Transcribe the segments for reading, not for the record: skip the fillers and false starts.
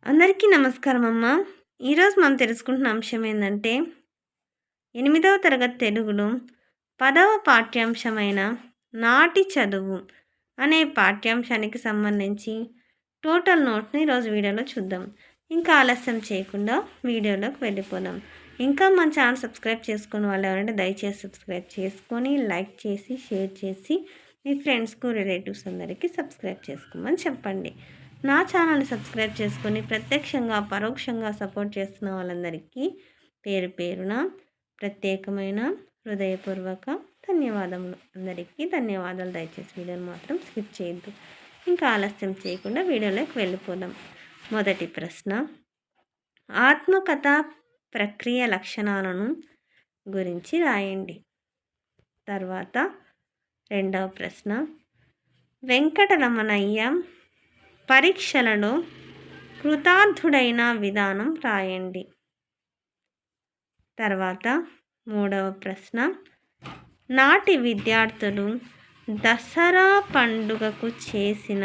అందరికీ నమస్కారం అమ్మ. ఈరోజు మనం తెలుసుకుంటున్న అంశం ఏంటంటే 8వ తరగతి తెలుగులో 10వ పాఠ్యాంశమైన నాటి చదువు అనే పాఠ్యాంశానికి సంబంధించి టోటల్ నోట్స్ని ఈరోజు వీడియోలో చూద్దాం. ఇంకా ఆలస్యం చేయకుండా వీడియోలోకి వెళ్ళిపోదాం. ఇంకా మన ఛానల్ సబ్స్క్రైబ్ చేసుకున్న వాళ్ళు ఎవరంటే దయచేసి సబ్స్క్రైబ్ చేసుకొని లైక్ చేసి షేర్ చేసి మీ ఫ్రెండ్స్కు రిలేటివ్స్ అందరికీ సబ్స్క్రైబ్ చేసుకోమని చెప్పండి. నా ఛానల్ని సబ్స్క్రైబ్ చేసుకొని ప్రత్యక్షంగా పరోక్షంగా సపోర్ట్ చేస్తున్న వాళ్ళందరికీ పేరు పేరున ప్రత్యేకమైన హృదయపూర్వక ధన్యవాదములు. అందరికీ ధన్యవాదాలు. దయచేసి వీడియోని మాత్రం స్కిప్ చేయొద్దు. ఇంకా ఆలస్యం చేయకుండా వీడియోలోకి వెళ్ళిపోదాం. మొదటి ప్రశ్న, ఆత్మకథ ప్రక్రియ లక్షణాలను గురించి రాయండి. తర్వాత రెండవ ప్రశ్న, వెంకటరమణయ్య పరీక్షలలో కృతార్థుడైన విధానం రాయండి. తర్వాత మూడవ ప్రశ్న, నాటి విద్యార్థులు దసరా పండుగకు చేసిన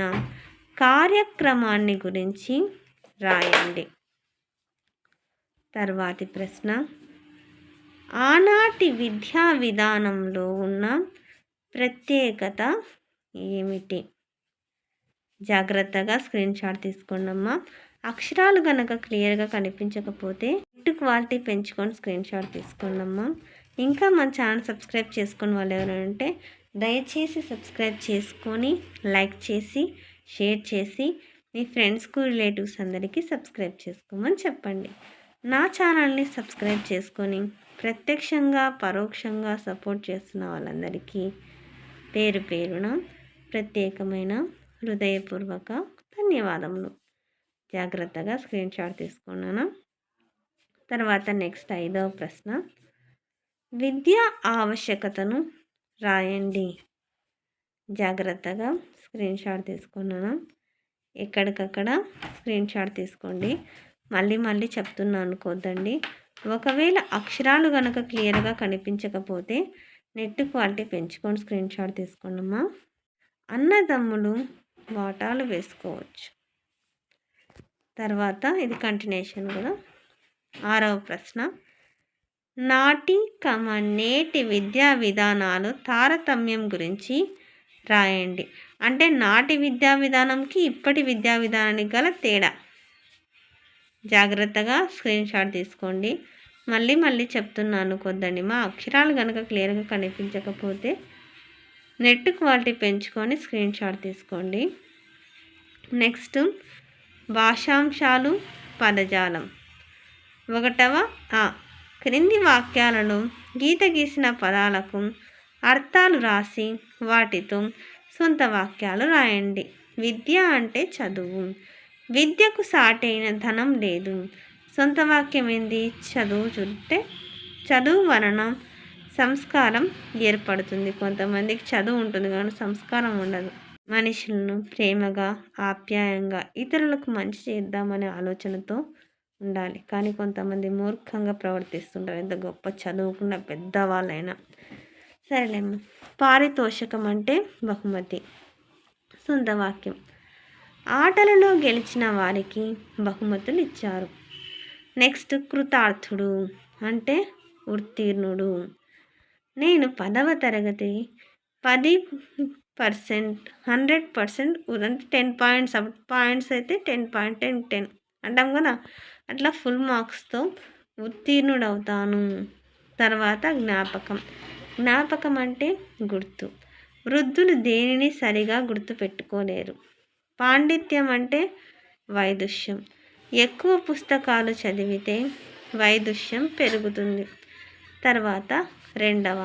కార్యక్రమాన్ని గురించి రాయండి. తర్వాతి ప్రశ్న, ఆనాటి విద్యా విధానంలో ఉన్న ప్రత్యేకత ఏమిటి? జాగ్రత్తగా స్క్రీన్ షాట్ తీసుకోండమ్మా. అక్షరాలు కనుక క్లియర్గా కనిపించకపోతే నెట్ క్వాలిటీ పెంచుకొని స్క్రీన్ షాట్ తీసుకోండమ్మా. ఇంకా మన ఛానల్ సబ్స్క్రైబ్ చేసుకుని వాళ్ళు ఎవరంటే దయచేసి సబ్స్క్రైబ్ చేసుకొని లైక్ చేసి షేర్ చేసి మీ ఫ్రెండ్స్కు రిలేటివ్స్ అందరికీ సబ్స్క్రైబ్ చేసుకోమని చెప్పండి. నా ఛానల్ని సబ్స్క్రైబ్ చేసుకొని ప్రత్యక్షంగా పరోక్షంగా సపోర్ట్ చేస్తున్న వాళ్ళందరికీ పేరు పేరున ప్రత్యేకమైన హృదయపూర్వక ధన్యవాదములు. జాగ్రత్తగా స్క్రీన్ షాట్ తీసుకున్నాను. తర్వాత నెక్స్ట్ 5వ ప్రశ్న, విద్యా ఆవశ్యకతను రాయండి. జాగ్రత్తగా స్క్రీన్ షాట్ తీసుకున్నాను. ఎక్కడికక్కడ స్క్రీన్ షాట్ తీసుకోండి. మళ్ళీ చెప్తున్నా అనుకోద్దండి. ఒకవేళ అక్షరాలు కనుక క్లియర్గా కనిపించకపోతే నెట్ క్వాలిటీ పెంచుకొని స్క్రీన్ షాట్ తీసుకోండమ్మా. అన్నదమ్ములు వాటాలు వేసుకోవచ్చు. తర్వాత ఇది కంటిన్యూషన్ కూడా. 6వ ప్రశ్న, నాటి నేటి విద్యా విధానాలు తారతమ్యం గురించి రాయండి. అంటే నాటి విద్యా విధానంకి ఇప్పటి విద్యా విధానానికి గల తేడా. జాగ్రత్తగా స్క్రీన్ షాట్ తీసుకోండి. మళ్ళీ చెప్తున్నాను అనుకోద్దండి. మా అక్షరాలు కనుక క్లియర్గా కనిపించకపోతే నెట్ క్వాలిటీ పెంచుకొని స్క్రీన్ షాట్ తీసుకోండి. నెక్స్ట్ భాషాంశాలు పదజాలం. 1వ క్రింది వాక్యాలలో గీత గీసిన పదాలకు అర్థాలు రాసి వాటితో సొంత వాక్యాలు రాయండి. విద్య అంటే చదువు. విద్యకు సాటైన ధనం లేదు. సొంత వాక్యం ఏంది? చదువు చుట్టే చదువు వలన సంస్కారం ఏర్పడుతుంది. కొంతమందికి చదువు ఉంటుంది కానీ సంస్కారం ఉండదు. మనుషులను ప్రేమగా ఆప్యాయంగా ఇతరులకు మంచి చేద్దామనే ఆలోచనతో ఉండాలి. కానీ కొంతమంది మూర్ఖంగా ప్రవర్తిస్తుంటారు, ఎంత గొప్ప చదువుకున్న పెద్దవాళ్ళైనా. సరేలేమ్మా. పారితోషికం అంటే బహుమతి. సొంత వాక్యం, ఆటలలో గెలిచిన వారికి బహుమతులు ఇచ్చారు. నెక్స్ట్ కృతార్థుడు అంటే ఉత్తీర్ణుడు. నేను 10వ తరగతి 10% 100% అంటే 10 పాయింట్స్ పాయింట్స్ అయితే 10 అంటాం కదా, అట్లా ఫుల్ మార్క్స్తో ఉత్తీర్ణుడవుతాను. తర్వాత జ్ఞాపకం అంటే గుర్తు. వృద్ధులు దేనిని సరిగా గుర్తు పెట్టుకోలేరు. పాండిత్యం అంటే వైదుష్యం. ఎక్కువ పుస్తకాలు చదివితే వైదుష్యం పెరుగుతుంది. తర్వాత 2వ,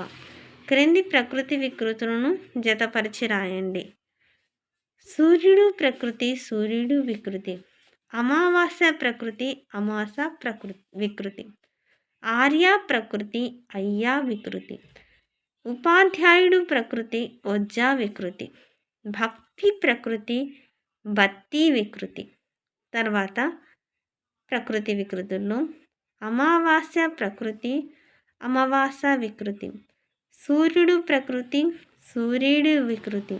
క్రింది ప్రకృతి వికృతులను జతపరిచి రాయండి. సూర్యుడు ప్రకృతి, సూర్యుడు వికృతి. అమావాస్య ప్రకృతి, అమాస వికృతి. ఆర్య ప్రకృతి, అయ్య వికృతి. ఉపాధ్యాయుడు ప్రకృతి, ఒజ్జ వికృతి. భక్తి ప్రకృతి, బత్తి వికృతి. తర్వాత ప్రకృతి వికృతుల్లో అమావాస్య ప్రకృతి, అమావాస వికృతి. సూర్యుడు ప్రకృతి, సూర్యుడు వికృతి.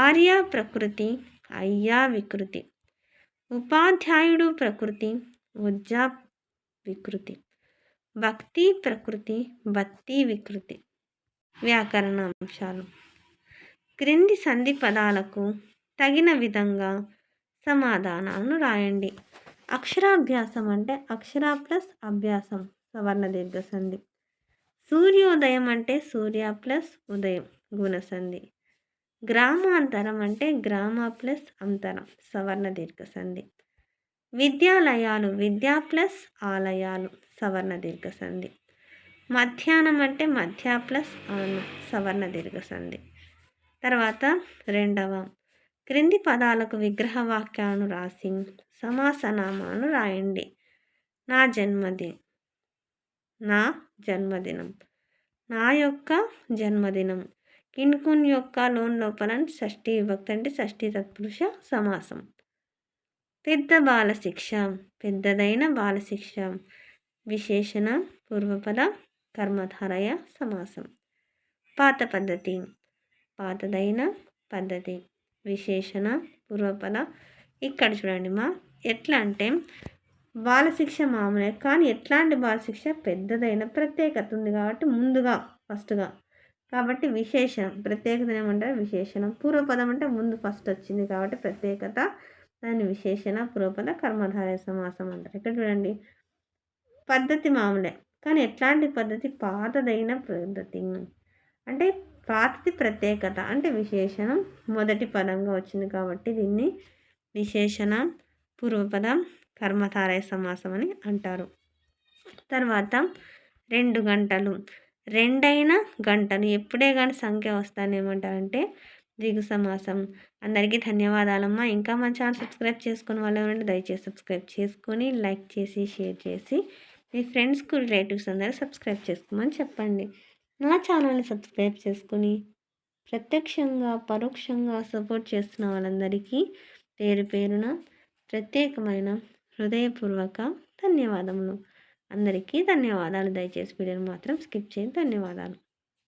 ఆర్య ప్రకృతి, అయ్య వికృతి. ఉపాధ్యాయుడు ప్రకృతి, ఉజ్జా వికృతి. భక్తి ప్రకృతి, భక్తి వికృతి. వ్యాకరణాంశాలు. క్రింది సంధి పదాలకు తగిన విధంగా సమాధానాలను రాయండి. అక్షరాభ్యాసం అంటే అక్షర ప్లస్ అభ్యాసం సవర్ణ దీర్ఘ సంధి. సూర్యోదయం అంటే సూర్య ప్లస్ ఉదయం గుణసంధి. గ్రామాంతరం అంటే గ్రామ ప్లస్ అంతరం సవర్ణ దీర్ఘ సంధి. విద్యాలయాలు విద్యా ప్లస్ ఆలయాలు సవర్ణ దీర్ఘ సంధి. మధ్యాహ్నం అంటే మధ్య ప్లస్ ఆనం సవర్ణ దీర్ఘ సంధి. తర్వాత రెండవ, క్రింది పదాలకు విగ్రహ వాక్యాలను రాసి సమాసనామాను రాయండి. నా జన్మదినం, నా యొక్క జన్మదినం. కిన్కున్ యొక్క లోన్ లోపల షష్ఠీ విభక్తి అంటే షష్ఠీ తత్పురుష సమాసం. పెద్ద బాలశిక్ష, పెద్దదైన బాలశిక్ష. విశేషణ పూర్వపద కర్మధారయ సమాసం. పాత పద్ధతి, పాతదైన పద్ధతి. విశేషణ పూర్వపద. ఇక్కడ చూడండి ఎట్లా అంటే బాలశిక్ష మామూలే, కానీ ఎట్లాంటి బాలశిక్ష? పెద్దదైన ప్రత్యేకత ఉంది కాబట్టి ముందుగా ఫస్ట్గా, కాబట్టి విశేషణం. ప్రత్యేకత ఏమంటారు? విశేషణం. పూర్వపదం అంటే ముందు ఫస్ట్ వచ్చింది కాబట్టి ప్రత్యేకత, దాన్ని విశేషణ పూర్వపద కర్మధారయ సమాసం అంటారు. ఇక్కడ చూడండి పద్ధతి మామూలే, కానీ ఎట్లాంటి పద్ధతి? పాతదైన పద్ధతి. అంటే పాతది ప్రత్యేకత అంటే విశేషణం మొదటి పదంగా వచ్చింది కాబట్టి దీన్ని విశేషణ పూర్వపద కర్మధారయ సమాసం అని అంటారు. తర్వాత 2 గంటలు, రెండైన గంటలు. ఎప్పుడే కానీ సంఖ్య వస్తాను ఏమంటారంటే ద్విగు సమాసం. అందరికీ ధన్యవాదాలమ్మా. ఇంకా మన ఛానల్ సబ్స్క్రైబ్ చేసుకుని వాళ్ళు ఎవరంటే దయచేసి సబ్స్క్రైబ్ చేసుకొని లైక్ చేసి షేర్ చేసి మీ ఫ్రెండ్స్కు రిలేటివ్స్ అందరూ సబ్స్క్రైబ్ చేసుకోమని చెప్పండి. నా ఛానల్ని సబ్స్క్రైబ్ చేసుకుని ప్రత్యక్షంగా పరోక్షంగా సపోర్ట్ చేస్తున్న వాళ్ళందరికీ పేరు పేరున ప్రత్యేకమైన హృదయపూర్వక ధన్యవాదములు. అందరికీ ధన్యవాదాలు. దయచేసి వీడియోని మాత్రం స్కిప్ చేయండి. ధన్యవాదాలు.